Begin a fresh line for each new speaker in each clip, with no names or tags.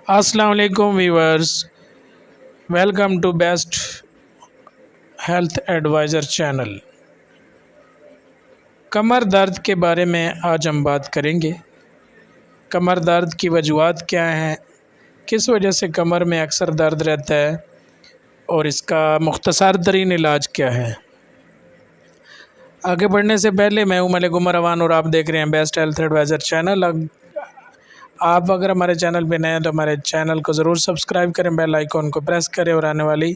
السلام علیکم viewers, welcome to best health advisor channel. کمر درد کے بارے میں آج ہم بات کریں گے۔ کمر درد کی وجوہات کیا ہیں، کس وجہ سے کمر میں اکثر درد رہتا ہے اور اس کا مختصر ترین علاج کیا ہے۔ آگے بڑھنے سے پہلے میں ملک عمر اوان اور آپ دیکھ رہے ہیں بیسٹ ہیلتھ ایڈوائزر چینل۔ آپ اگر ہمارے چینل پہ نئے ہیں تو ہمارے چینل کو ضرور سبسکرائب کریں، بیل آئیکن کو پریس کریں اور آنے والی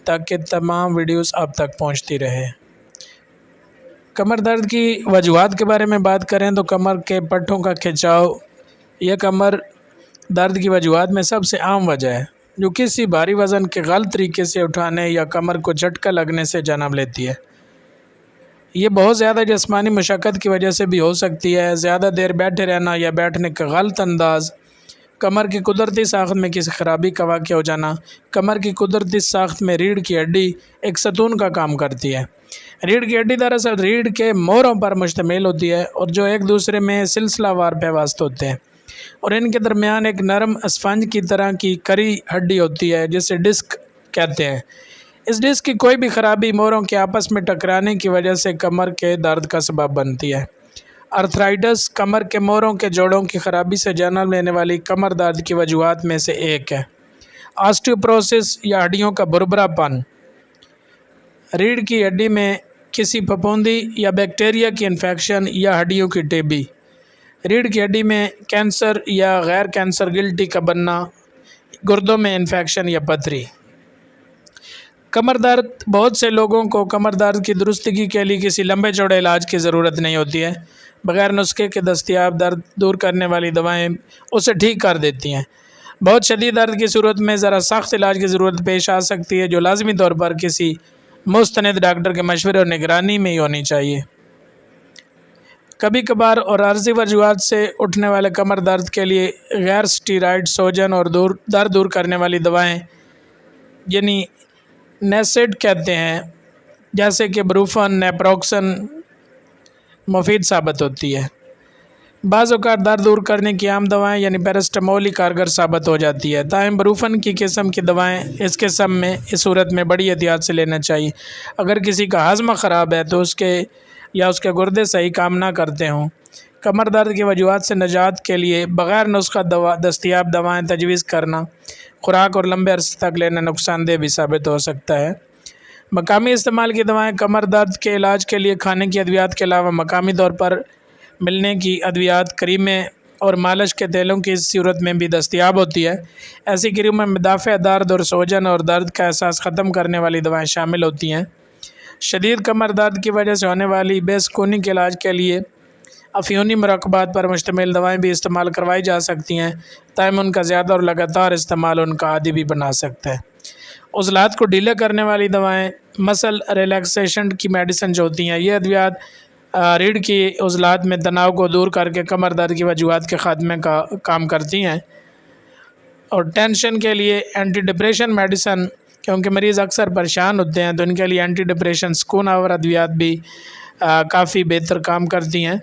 تاکہ تمام ویڈیوز آپ تک پہنچتی رہے۔ کمر درد کی وجوہات کے بارے میں بات کریں تو کمر کے پٹھوں کا کھنچاؤ یہ کمر درد کی وجوہات میں سب سے عام وجہ ہے، جو کسی بھاری وزن کے غلط طریقے سے اٹھانے یا کمر کو جھٹکا لگنے سے جنم لیتی ہے۔ یہ بہت زیادہ جسمانی مشقت کی وجہ سے بھی ہو سکتی ہے۔ زیادہ دیر بیٹھے رہنا یا بیٹھنے کا غلط انداز، کمر کی قدرتی ساخت میں کسی خرابی کا واقع ہو جانا۔ کمر کی قدرتی ساخت میں ریڑھ کی ہڈی ایک ستون کا کام کرتی ہے۔ ریڑھ کی ہڈی دراصل ریڑھ کے موڑوں پر مشتمل ہوتی ہے اور جو ایک دوسرے میں سلسلہ وار پیوست ہوتے ہیں، اور ان کے درمیان ایک نرم اسفنج کی طرح کی کڑی ہڈی ہوتی ہے جسے ڈسک کہتے ہیں۔ اس ڈسک کی کوئی بھی خرابی موڑوں کے آپس میں ٹکرانے کی وجہ سے کمر کے درد کا سبب بنتی ہے۔ آرتھرائٹس کمر کے موڑوں کے جوڑوں کی خرابی سے جنم لینے والی کمر درد کی وجوہات میں سے ایک ہے۔ آسٹیوپروسس یا ہڈیوں کا بھربھرا پن، ریڑھ کی ہڈی میں کسی پھپھوندی یا بیکٹیریا کی انفیکشن یا ہڈیوں کی ٹیبی، ریڑھ کی ہڈی میں کینسر یا غیر کینسر گلٹی کا بننا، گردوں میں انفیکشن یا پتھری۔ کمر درد، بہت سے لوگوں کو کمر درد کی درستگی کے لیے کسی لمبے چوڑے علاج کی ضرورت نہیں ہوتی ہے۔ بغیر نسخے کے دستیاب درد دور کرنے والی دوائیں اسے ٹھیک کر دیتی ہیں۔ بہت شدید درد کی صورت میں ذرا سخت علاج کی ضرورت پیش آ سکتی ہے، جو لازمی طور پر کسی مستند ڈاکٹر کے مشورے اور نگرانی میں ہی ہونی چاہیے۔ کبھی کبھار اور عارضی وجوہات سے اٹھنے والے کمر درد کے لیے غیر سٹیرائڈ سوجن اور درد دور کرنے والی دوائیں یعنی نیسیڈ کہتے ہیں، جیسے کہ بروفن، نیپروکسن مفید ثابت ہوتی ہے۔ بعض اوقات درد دور کرنے کی عام دوائیں یعنی پیراسٹامول ہی کارگر ثابت ہو جاتی ہے۔ تاہم بروفن کی قسم کی دوائیں اس قسم میں اس صورت میں بڑی احتیاط سے لینا چاہیے۔ اگر کسی کا ہاضمہ خراب ہے تو اس کے گردے صحیح کام نہ کرتے ہوں۔ کمر درد کی وجوہات سے نجات کے لیے بغیر نسخہ دستیاب دوائیں تجویز کرنا، خوراک اور لمبے عرصے تک لینا نقصان دہ بھی ثابت ہو سکتا ہے۔ مقامی استعمال کی دوائیں، کمر درد کے علاج کے لیے کھانے کی ادویات کے علاوہ مقامی طور پر ملنے کی ادویات، کریمیں اور مالش کے تیلوں کی اس صورت میں بھی دستیاب ہوتی ہے۔ ایسی کریموں میں دافع درد اور سوجن اور درد کا احساس ختم کرنے والی دوائیں شامل ہوتی ہیں۔ شدید کمر درد کی وجہ سے ہونے والی بے سکونی کے علاج کے لیے افیونی مرکبات پر مشتمل دوائیں بھی استعمال کروائی جا سکتی ہیں، تاہم ان کا زیادہ اور لگاتار استعمال ان کا عادی بھی بنا سکتا ہے۔ عضلات کو ڈھیلے کرنے والی دوائیں، مسل ریلیکسیشن کی میڈیسن جو ہوتی ہیں، یہ ادویات ریڑھ کی عضلات میں تناؤ کو دور کر کے کمر درد کی وجوہات کے خاتمے کا کام کرتی ہیں۔ اور ٹینشن کے لیے اینٹی ڈپریشن میڈیسن، کیونکہ مریض اکثر پریشان ہوتے ہیں تو ان کے لیے اینٹی ڈپریشن سکون آور ادویات بھی کافی بہتر کام کرتی ہیں۔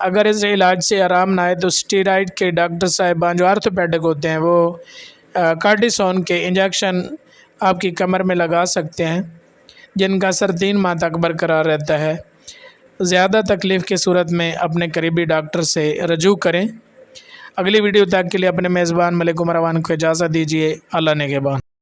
اگر اس علاج سے آرام نہ آئے تو سٹیرائڈ کے ڈاکٹر صاحبان جو آرتھوپیڈک ہوتے ہیں وہ کارٹیسون کے انجیکشن آپ کی کمر میں لگا سکتے ہیں، جن کا اثر 3 ماہ تک برقرار رہتا ہے۔ زیادہ تکلیف کی صورت میں اپنے قریبی ڈاکٹر سے رجوع کریں۔ اگلی ویڈیو تک کے لیے اپنے میزبان ملک عمر اوان کو اجازت دیجیے۔ اللہ نگہبان۔